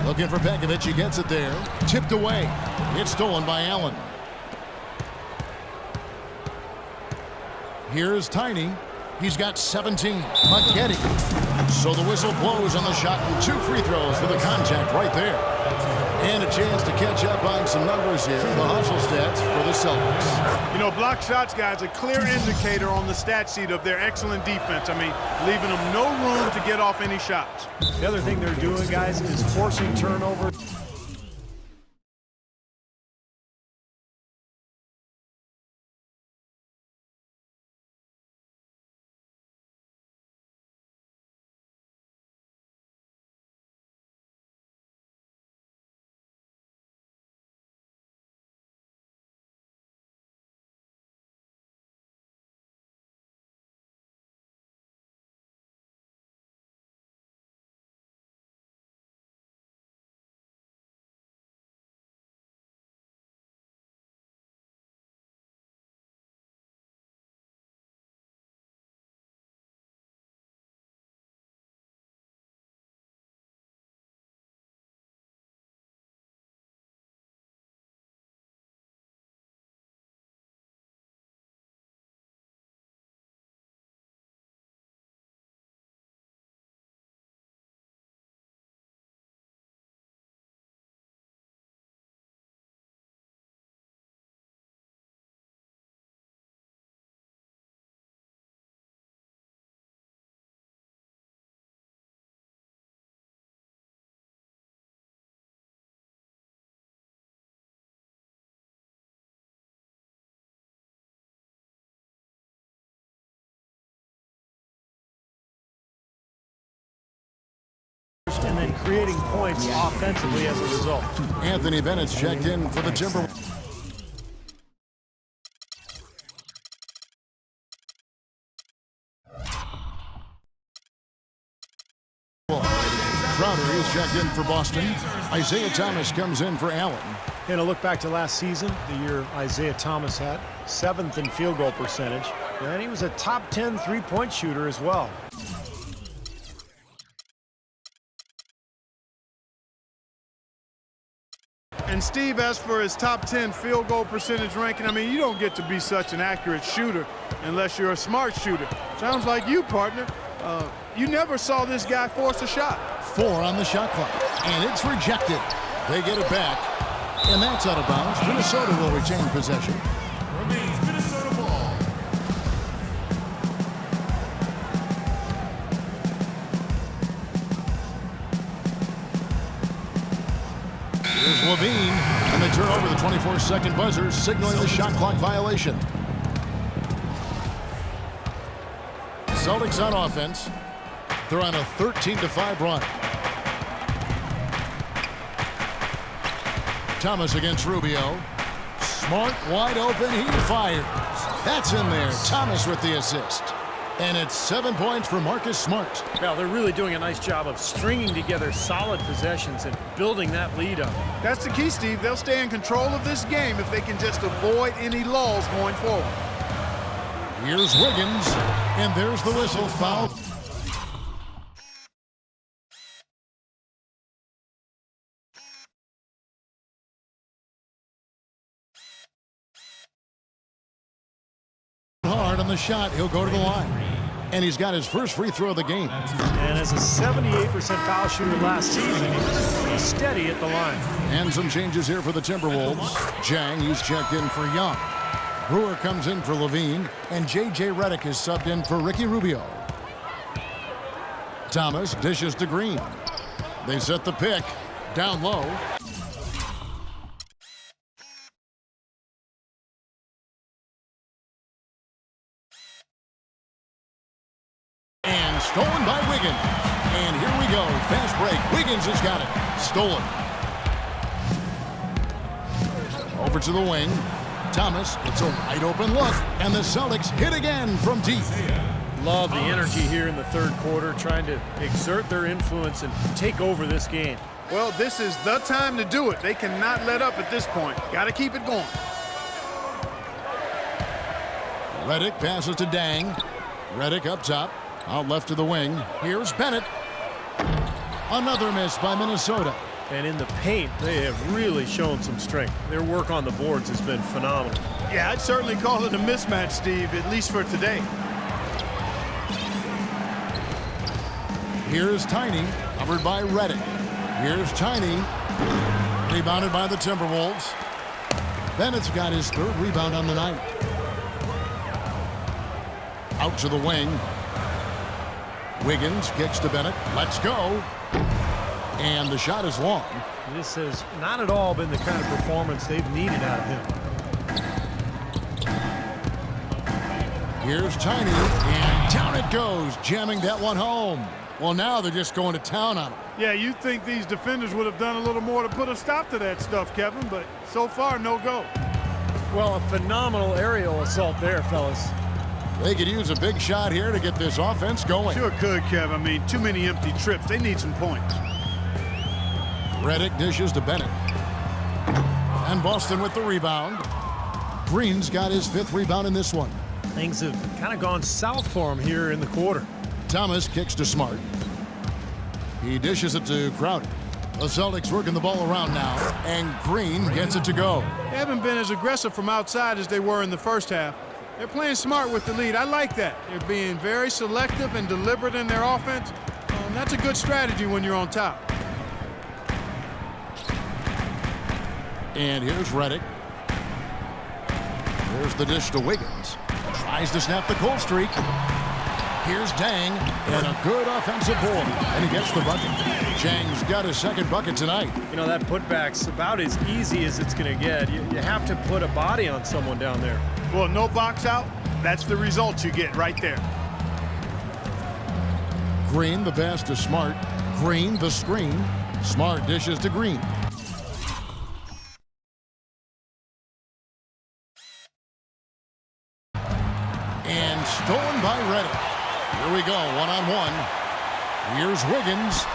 Looking for Pekovic. He gets it there. Tipped away. It's stolen by Allen. Here's Tiny. He's got 17. Maggette. So the whistle blows on the shot and 2 free throws for the contact right there. And a chance to catch up on some numbers here. The hustle stats for the Celtics. You know, block shots, guys, a clear indicator on the stat sheet of their excellent defense. I mean, leaving them no room to get off any shots. The other thing they're doing, guys, is forcing turnovers. And then creating points offensively as a result. Anthony Bennett's checked in for the Timberwolves. Crowder is checked in for Boston. Isaiah Thomas comes in for Allen. And a look back to last season, the year Isaiah Thomas had 7th in field goal percentage. And he was a top 10 three-point shooter as well. And Steve, as for his top 10 field goal percentage ranking, I mean, you don't get to be such an accurate shooter unless you're a smart shooter. Sounds like you, partner. You never saw this guy force a shot. 4 on the shot clock, and it's rejected. They get it back, and that's out of bounds. Minnesota will retain possession. Remains Minnesota ball. Here's Levine, and they turn over the 24-second buzzer, signaling the shot clock violation. Celtics on offense. They're on a 13-5 run. Thomas against Rubio. Smart, wide open, he fires. That's in there. Thomas with the assist. And it's 7 points for Marcus Smart. Well, they're really doing a nice job of stringing together solid possessions and building that lead up. That's the key, Steve. They'll stay in control of this game if they can just avoid any lulls going forward. Here's Wiggins, and there's the whistle. Foul. Hard on the shot, he'll go to the line. And he's got his first free throw of the game. And as a 78% foul shooter last season, he was pretty steady at the line. And some changes here for the Timberwolves. Jang, he's checked in for Young. Brewer comes in for Levine, and J.J. Redick is subbed in for Ricky Rubio. Thomas dishes to Green. They set the pick. Down low. And stolen by Wiggins. And here we go. Fast break. Wiggins has got it. Stolen. Over to the wing. Thomas, it's a wide open look, and the Celtics hit again from deep. Love the energy here in the third quarter, trying to exert their influence and take over this game. Well, this is the time to do it. They cannot let up at this point. Got to keep it going. Redick passes to Dang. Redick up top, out left to the wing. Here's Bennett. Another miss by Minnesota. And in the paint, they have really shown some strength. Their work on the boards has been phenomenal. Yeah, I'd certainly call it a mismatch, Steve, at least for today. Here's Tiny, covered by Reddick. Here's Tiny, rebounded by the Timberwolves. Bennett's got his third rebound on the night. Out to the wing. Wiggins kicks to Bennett. Let's go. And the shot is long. This has not at all been the kind of performance they've needed out of him. Here's Tiny, and down it goes, jamming that one home. Well, now they're just going to town on him. Yeah, you'd think these defenders would have done a little more to put a stop to that stuff, Kevin, but so far, no go. Well, a phenomenal aerial assault there, fellas. They could use a big shot here to get this offense going. Sure could, Kev. I mean, too many empty trips. They need some points. Reddick dishes to Bennett. And Boston with the rebound. Green's got his fifth rebound in this one. Things have kind of gone south for him here in the quarter. Thomas kicks to Smart. He dishes it to Crowder. The Celtics working the ball around now, and Green gets it to go. They haven't been as aggressive from outside as they were in the first half. They're playing smart with the lead. I like that. They're being very selective and deliberate in their offense. That's a good strategy when you're on top. And here's Reddick. Here's the dish to Wiggins. Tries to snap the cold streak. Here's Dang, and a good offensive board, and he gets the bucket. Chang's got his second bucket tonight. You know, that putback's about as easy as it's going to get. You have to put a body on someone down there. Well, no box out. That's the result you get right there. Green the pass to Smart. Green the screen. Smart dishes to Green. And stolen by Reddick. Here we go, one-on-one. Here's Wiggins.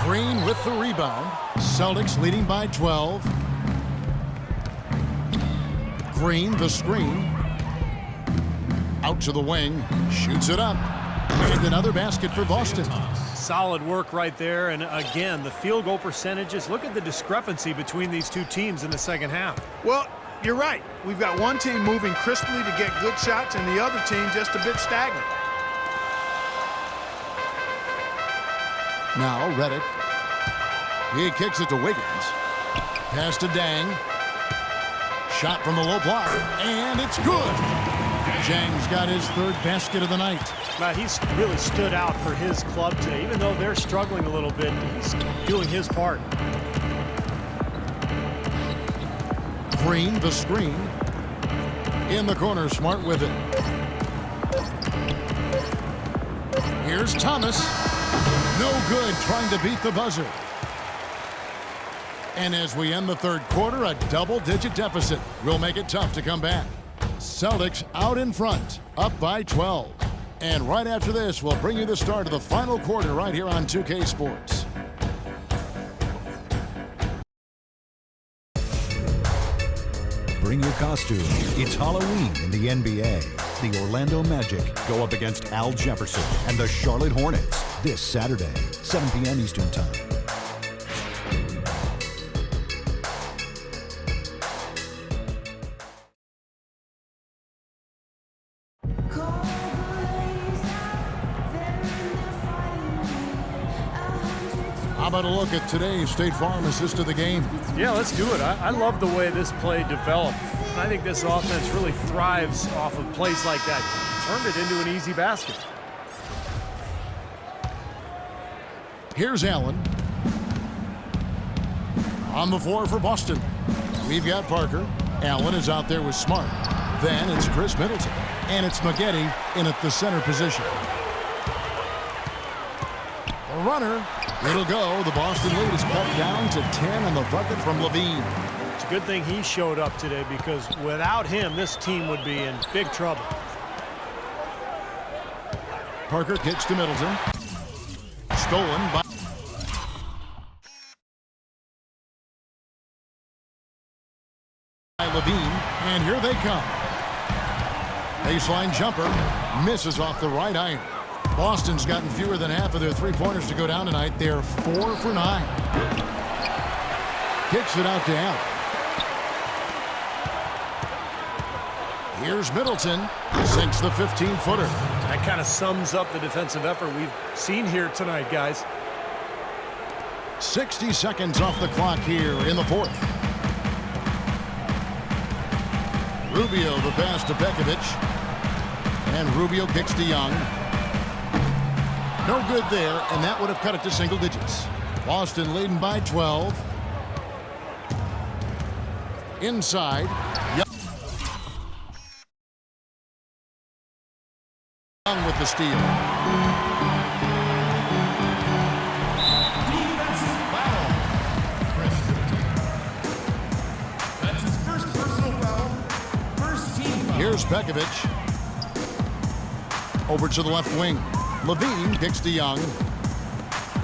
Green with the rebound. Celtics leading by 12. Green the screen. Out to the wing. Shoots it up. And another basket for Boston. Solid work right there. And again, the field goal percentages. Look at the discrepancy between these two teams in the second half. Well, you're right. We've got one team moving crisply to get good shots and the other team just a bit stagnant. Now Reddick. He kicks it to Wiggins. Pass to Dang. Shot from the low block. And it's good. Chang's got his third basket of the night. Now, he's really stood out for his club today. Even though they're struggling a little bit, he's doing his part. Green the screen. In the corner, Smart with it. Here's Thomas. No good, trying to beat the buzzer. And as we end the third quarter, a double-digit deficit will make it tough to come back. Celtics out in front, up by 12. And right after this, we'll bring you the start of the final quarter right here on 2K Sports. Bring your costume. It's Halloween in the NBA. The Orlando Magic go up against Al Jefferson and the Charlotte Hornets this Saturday, 7 p.m. Eastern Time. How about a look at today's State Farm assist of the game? Yeah, let's do it. I love the way this play developed. I think this offense really thrives off of plays like that. Turned it into an easy basket. Here's Allen. On the floor for Boston. We've got Parker. Allen is out there with Smart. Then it's Chris Middleton. And it's Maggette in at the center position. The runner. It'll go. The Boston lead is cut down to 10 on the bucket from Levine. It's a good thing he showed up today because without him, this team would be in big trouble. Parker kicks to Middleton. Stolen by Levine. And here they come. Baseline jumper. Misses off the right iron. Boston's gotten fewer than half of their three-pointers to go down tonight. They're 4 for 9. Kicks it out to Allen. Here's Middleton. Sinks the 15-footer. That kind of sums up the defensive effort we've seen here tonight, guys. 60 seconds off the clock here in the fourth. Rubio the pass to Pekovic. And Rubio kicks to Young. No good there, and that would have cut it to single digits. Boston leading by 12. Inside. Young with the steal. Defensive foul. That's his first personal foul. First team foul. Here's Pekovic. Over to the left wing. Levine kicks to Young.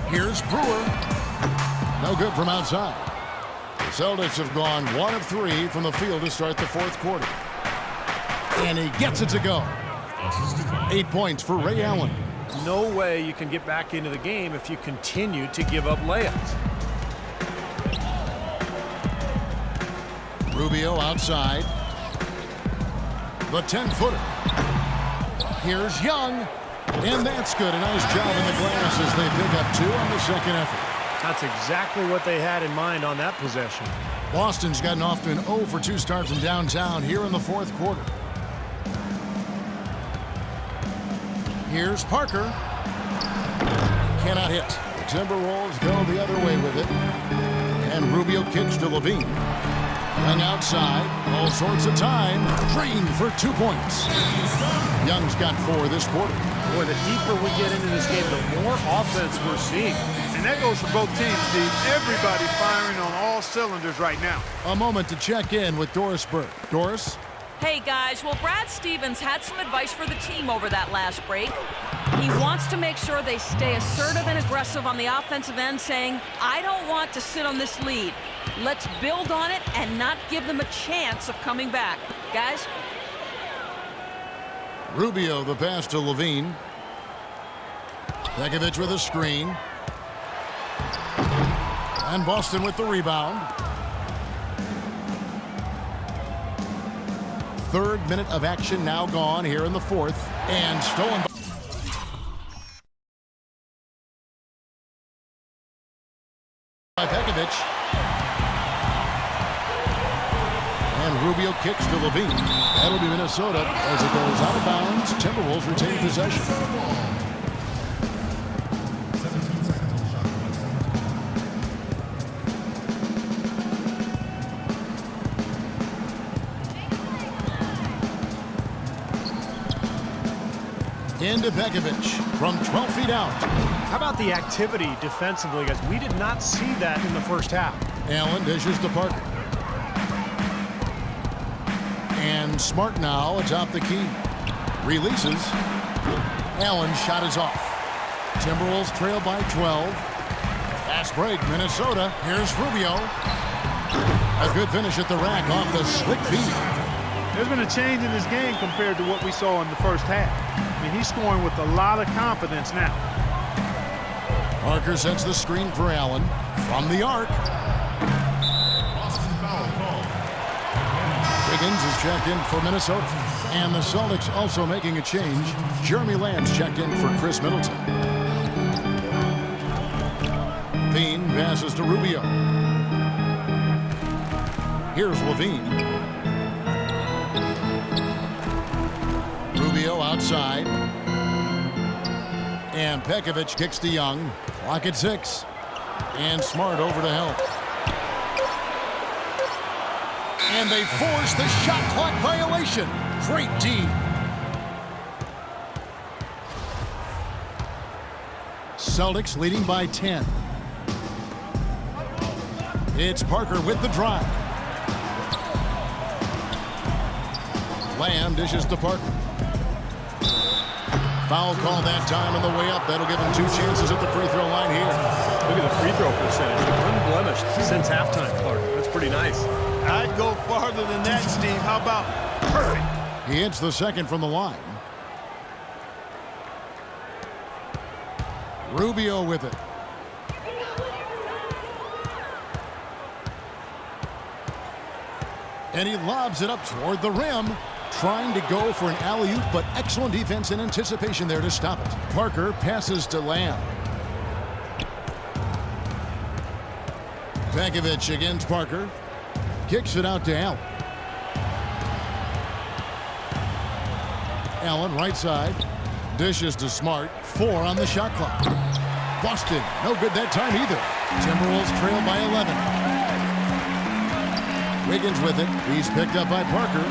Here's Brewer. No good from outside. The Celtics have gone 1 of 3 from the field to start the fourth quarter. And he gets it to go. 8 points for Ray Allen. No way you can get back into the game if you continue to give up layups. Rubio outside. The 10-footer. Here's Young. And that's good. A nice job in the glass as they pick up 2 on the second effort. That's exactly what they had in mind on that possession. Boston's gotten off to an 0 for 2 start from downtown here in the fourth quarter. Here's Parker. Cannot hit. The Timberwolves go the other way with it. And Rubio kicks to Levine. Young outside. All sorts of time. Green for 2 points. Young's got 4 this quarter. Boy, the deeper we get into this game, the more offense we're seeing. And that goes for both teams, Steve. Everybody firing on all cylinders right now. A moment to check in with Doris Burke. Doris? Hey, guys. Well, Brad Stevens had some advice for the team over that last break. He wants to make sure they stay assertive and aggressive on the offensive end, saying, I don't want to sit on this lead. Let's build on it and not give them a chance of coming back. Guys? Rubio the pass to Levine. Pekovic with a screen. And Boston with the rebound. 3rd minute of action now gone here in the fourth. And stolen by Pekovic. And Rubio kicks to Levine. That'll be Minnesota as it goes out of bounds. Timberwolves retain possession. 17 seconds on the shot clock. Into Pekovic from 12 feet out. How about the activity defensively, guys? We did not see that in the first half. Allen dishes to Parker. And Smart now atop the key. Releases. Allen's shot is off. Timberwolves trail by 12. Fast break, Minnesota. Here's Rubio. A good finish at the rack off the slick feed. There's been a change in this game compared to what we saw in the first half. I mean, he's scoring with a lot of confidence now. Parker sets the screen for Allen. From the arc. Boston foul call. Higgins is checked in for Minnesota. And the Celtics also making a change. Jeremy Lamb's checked in for Chris Middleton. Levine passes to Rubio. Here's Levine. Rubio outside. And Pekovic kicks to Young. Clock at 6. And Smart over to help. And they force the shot clock violation. Great D. Celtics leading by 10. It's Parker with the drive. Lamb dishes to Parker. Foul call that time on the way up. That'll give him 2 chances at the free throw line here. Look at the free throw percentage. Unblemished since halftime, Clark. That's pretty nice. I'd go farther than that, Steve. How about perfect? He hits the second from the line. Rubio with it. And he lobs it up toward the rim, trying to go for an alley-oop, but excellent defense and anticipation there to stop it. Parker passes to Lamb. Pekovic against Parker. Kicks it out to Allen. Allen right side. Dishes to Smart. 4 on the shot clock. Boston, no good that time either. Timberwolves trail by 11. Wiggins with it. He's picked up by Parker.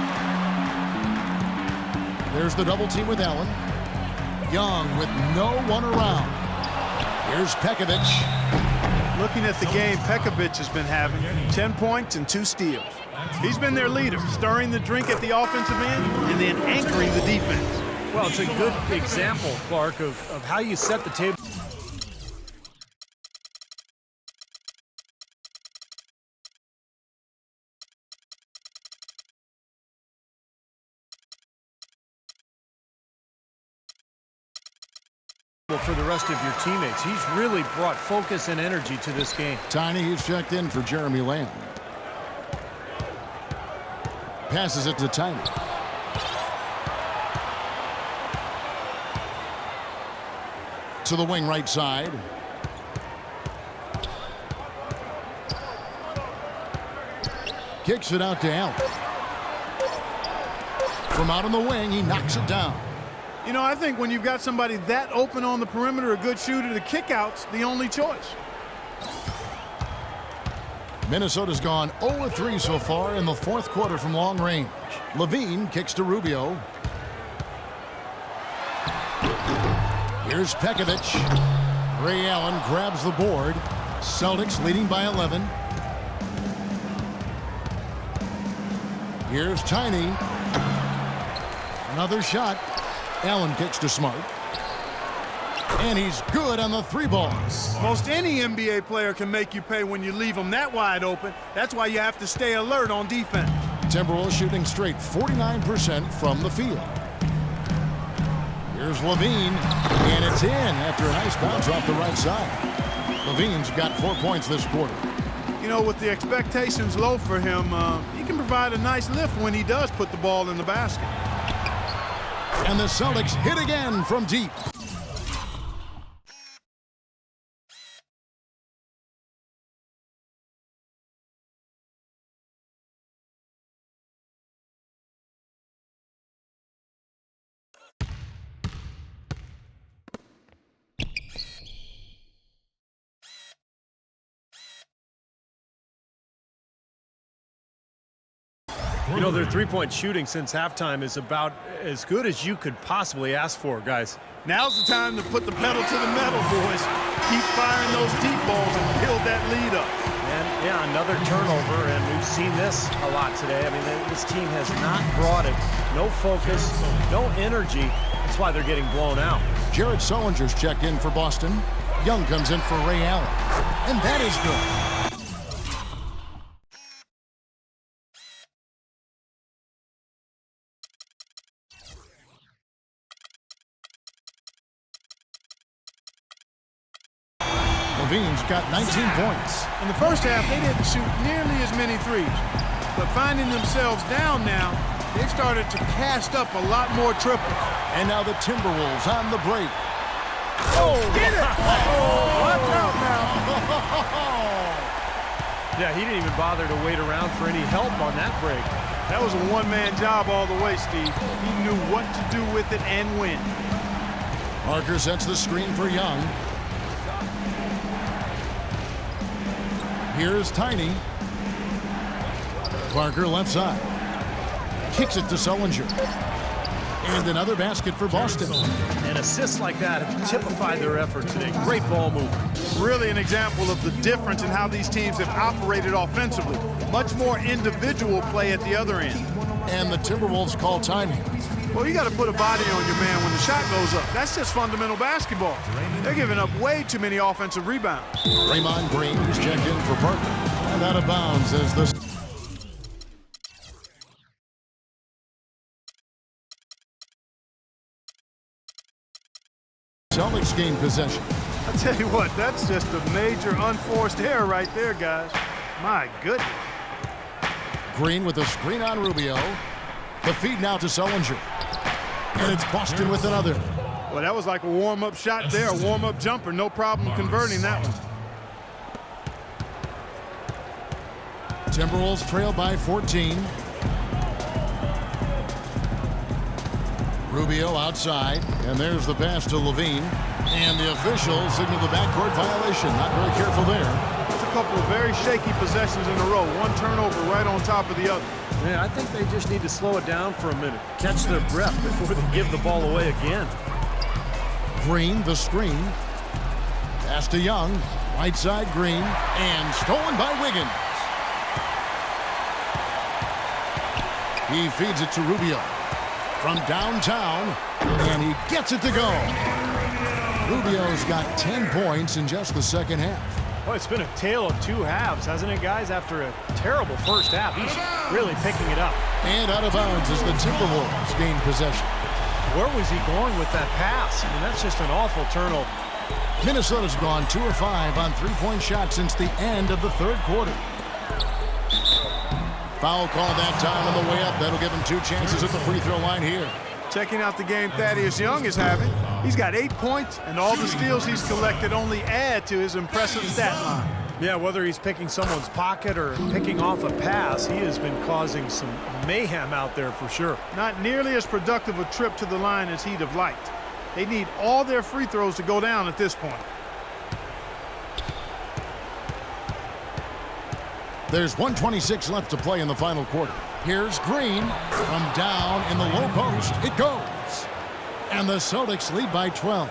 There's the double team with Allen. Young with no one around. Here's Pekovic. Looking at the game Pekovic has been having, 10 points and 2 steals. He's been their leader, stirring the drink at the offensive end and then anchoring the defense. Well, it's a good example, Clark, of how you set the table. For the rest of your teammates. He's really brought focus and energy to this game. Tiny, who's checked in for Jeremy Lamb. Passes it to Tiny. To the wing right side. Kicks it out to Allen. From out on the wing, he knocks it down. You know, I think when you've got somebody that open on the perimeter, a good shooter, the kickout's the only choice. Minnesota's gone 0-3 so far in the fourth quarter from long range. Levine kicks to Rubio. Here's Pekovic. Ray Allen grabs the board. Celtics leading by 11. Here's Tiny. Another shot. Allen kicks to Smart. And he's good on the 3 ball. Most any NBA player can make you pay when you leave them that wide open. That's why you have to stay alert on defense. Timberwolves shooting straight 49% from the field. Here's Levine, and it's in after a nice bounce off the right side. Levine's got 4 points this quarter. You know, with the expectations low for him, he can provide a nice lift when he does put the ball in the basket. And the Celtics hit again from deep. You know, their three-point shooting since halftime is about as good as you could possibly ask for, guys. Now's the time to put the pedal to the metal, boys. Keep firing those deep balls and build that lead up. And, yeah, another turnover, and we've seen this a lot today. I mean, this team has not brought it. No focus, no energy. That's why they're getting blown out. Jared Sullinger's checked in for Boston. Young comes in for Ray Allen. And that is good. Levine's got 19 points. In the first half, they didn't shoot nearly as many threes. But finding themselves down now, they've started to cast up a lot more triples. And now the Timberwolves on the break. Oh, get it! Oh, watch out now. Yeah, he didn't even bother to wait around for any help on that break. That was a one-man job all the way, Steve. He knew what to do with it and when. Parker sets the screen for Young. Here's Tiny. Parker left side. Kicks it to Sullinger. And another basket for Boston. And assists like that have typified their effort today. Great ball movement. Really an example of the difference in how these teams have operated offensively. Much more individual play at the other end. And the Timberwolves call time here. Well, you got to put a body on your man when the shot goes up. That's just fundamental basketball. They're giving up way too many offensive rebounds. Draymond Green is checked in for Parker. And out of bounds as the Celtics gain possession. I tell you what, that's just a major unforced error right there, guys. My goodness. Green with a screen on Rubio. The feed now to Sullinger. And it's Boston with another. Well, that was like a warm-up shot there, a warm-up jumper. No problem converting that one. Timberwolves trail by 14. Rubio outside, and there's the pass to Levine. And the officials signal the backcourt violation. Not very careful there. It's a couple of very shaky possessions in a row. One turnover right on top of the other. Yeah, I think they just need to slow it down for a minute. Catch their breath before they give the ball away again. Green, the screen. Pass to Young. Right side, Green. And stolen by Wiggins. He feeds it to Rubio from downtown, and he gets it to go. Rubio's got 10 points in just the second half. Boy, it's been a tale of two halves, hasn't it, guys? After a terrible first half, he's really picking it up. And out of bounds as the Timberwolves gain possession. Where was he going with that pass? I mean, that's just an awful turnover. Minnesota's gone 2 of 5 on three-point shots since the end of the third quarter. Foul call that time on the way up. That'll give him 2 chances at the free throw line here. Checking out the game Thaddeus Young is having. He's got 8 points, and all the steals he's collected only add to his impressive stat line. Yeah, whether he's picking someone's pocket or picking off a pass, he has been causing some mayhem out there for sure. Not nearly as productive a trip to the line as he'd have liked. They need all their free throws to go down at this point. There's 1:26 left to play in the final quarter. Here's Green from down in the low post. It goes. And the Celtics lead by 12.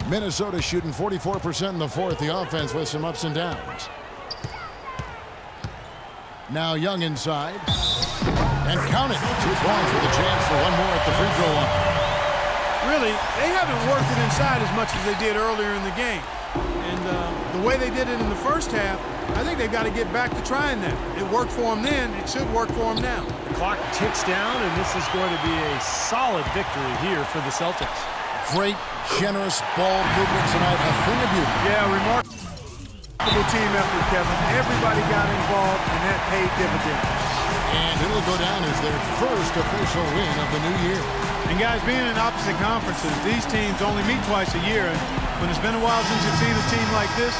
Minnesota shooting 44% in the fourth. The offense with some ups and downs. Now Young inside. And count it. 2 points with a chance for one more at the free throw line. Really, they haven't worked it inside as much as they did earlier in the game. And the way they did it in the first half, I think they've got to get back to trying that. It worked for them then. It should work for them now. The clock ticks down, and this is going to be a solid victory here for the Celtics. Great, generous ball movement tonight. A thing of beauty. Yeah, remarkable team effort, Kevin. Everybody got involved, and that paid dividends. And it'll go down as their first official win of the new year. And guys, being in opposite conferences, these teams only meet twice a year. And when it's been a while since you've seen a team like this,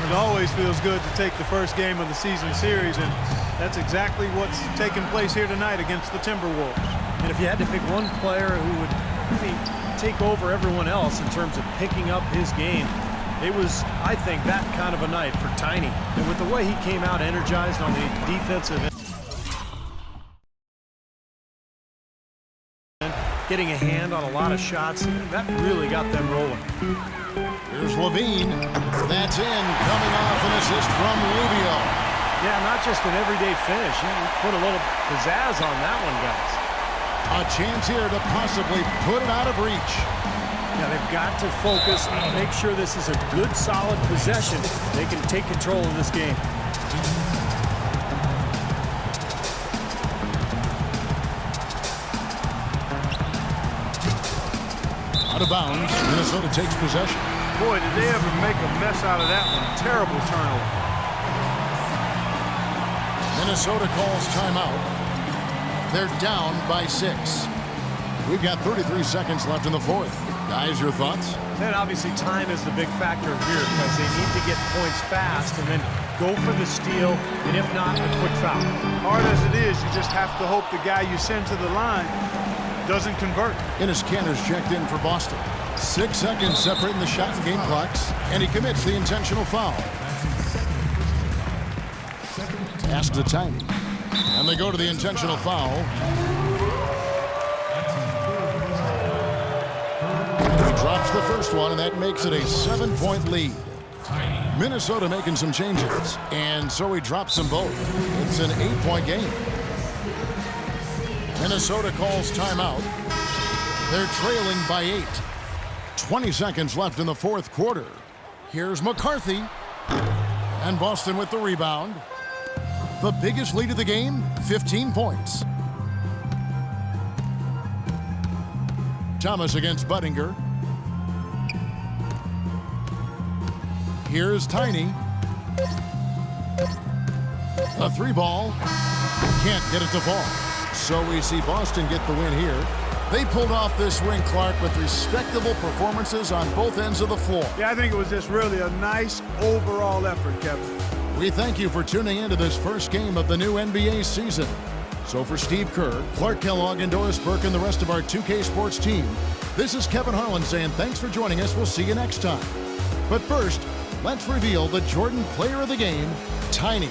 it always feels good to take the first game of the season series, and that's exactly what's taking place here tonight against the Timberwolves. And if you had to pick one player who would really take over everyone else in terms of picking up his game, it was, I think, that kind of a night for Tiny. And with the way he came out energized on the defensive end, getting a hand on a lot of shots, that really got them rolling. Here's Levine. That's in, coming off an assist from Rubio. Yeah, not just an everyday finish. He put a little pizzazz on that one, guys. A chance here to possibly put it out of reach. Yeah, they've got to focus and make sure this is a good, solid possession. They can take control of this game. Out of bounds, Minnesota takes possession. Boy, did they ever make a mess out of that one. Terrible turnover. Minnesota calls timeout. They're down by 6. We've got 33 seconds left in the fourth. Guys, your thoughts? And obviously time is the big factor here because they need to get points fast and then go for the steal, and if not, a quick foul. Hard as it is, you just have to hope the guy you send to the line doesn't convert. Enes Kanter's checked in for Boston. 6 seconds separating the shot and game clocks, and he commits the intentional foul. Pass to Tiny, and they go to the intentional foul. He drops the first one, and that makes it a 7-point lead. Minnesota making some changes, and so he drops them both. It's an 8-point game. Minnesota calls timeout. They're trailing by 8. 20 seconds left in the fourth quarter. Here's McCarthy. And Boston with the rebound. The biggest lead of the game, 15 points. Thomas against Budinger. Here's Tiny. A 3-ball. Can't get it to fall. So we see Boston get the win here. They pulled off this win, Clark, with respectable performances on both ends of the floor. Yeah, I think it was just really a nice overall effort, Kevin. We thank you for tuning into this first game of the new NBA season. So for Steve Kerr, Clark Kellogg, and Doris Burke, and the rest of our 2K Sports team, this is Kevin Harlan saying thanks for joining us. We'll see you next time. But first, let's reveal the Jordan Player of the Game, Tiny.